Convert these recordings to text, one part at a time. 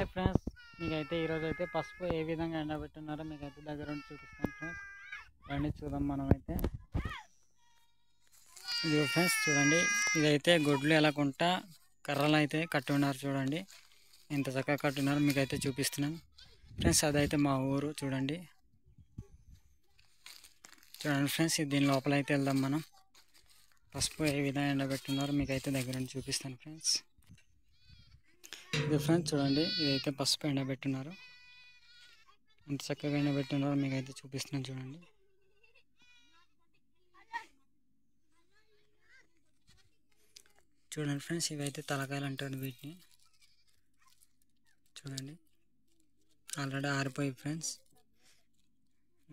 Hi friends, మీకైతే ఈరోజు అయితే పసుపు ఏ విధంగా ఎండబెట్టున్నారో మీకైతే దగ్గర ఉండి చూపిస్తాను ఫ్రెండ్స్. రండి చూద్దాం మనమైతే. ఇది ఫ్రెండ్స్ చూడండి, ఇదైతే గొడ్లు ఎలా కొంటా కర్రలు అయితే కట్టి ఉన్నారు. చూడండి ఎంత చక్కగా కట్టున్నారో మీకైతే చూపిస్తున్నాను ఫ్రెండ్స్. అదైతే మా ఊరు చూడండి. చూడండి ఫ్రెండ్స్, దీని లోపల అయితే వెళ్దాం మనం. పసుపు ఏ విధంగా ఎండబెట్టున్నారో మీకైతే దగ్గర ఉండి చూపిస్తాను ఫ్రెండ్స్. ఇది ఫ్రెండ్స్ చూడండి, ఇదైతే పసుపు ఎండబెట్టున్నారు. ఎంత చక్కగా ఎండబెట్టున్నారో మీకైతే చూపిస్తున్నాను చూడండి. చూడండి ఫ్రెండ్స్, ఇవైతే తలకాయలు అంటారు వీటిని. చూడండి ఆల్రెడీ ఆరిపోయి ఫ్రెండ్స్.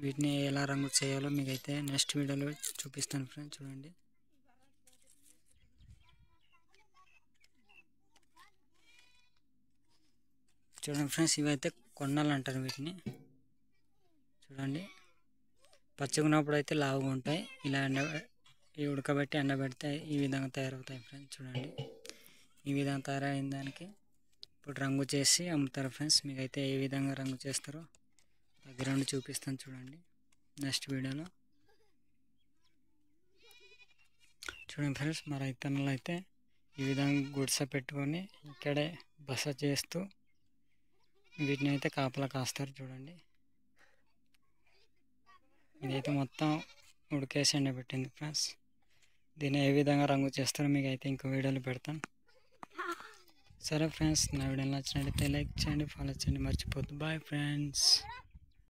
వీటిని ఎలా రంగు చేయాలో మీకైతే నెక్స్ట్ వీడియోలో చూపిస్తాను ఫ్రెండ్స్. చూడండి చూడండి ఫ్రెండ్స్, ఇవైతే కొండలు అంటారు వీటిని. చూడండి పచ్చగున్నప్పుడు అయితే లావుగా ఉంటాయి. ఇలా ఉడకబెట్టి ఎండబెడితే ఈ విధంగా తయారవుతాయి ఫ్రెండ్స్. చూడండి ఈ విధంగా తయారైన దానికి ఇప్పుడు రంగు చేసి అమ్ముతారు ఫ్రెండ్స్. మీకైతే ఏ విధంగా రంగు చేస్తారో దగ్గర నుండి చూపిస్తాను చూడండి నెక్స్ట్ వీడియోలో. చూడండి ఫ్రెండ్స్, మా రైతన్నలు అయితే ఈ విధంగా గుడిసె పెట్టుకొని ఇక్కడే బస చేస్తూ వీటిని అయితే కాపలా కాస్తారు. చూడండి ఇదైతే మొత్తం ఉడికేసి ఎండబెట్టింది ఫ్రెండ్స్. దీన్ని ఏ విధంగా రంగు చేస్తారో మీకు అయితే ఇంకో వీడియోలో పెడతాను. సరే ఫ్రెండ్స్, నా వీడియో నచ్చినట్లయితే లైక్ చేయండి, ఫాలో చేయండి, మర్చిపోద్దు. Bye friends.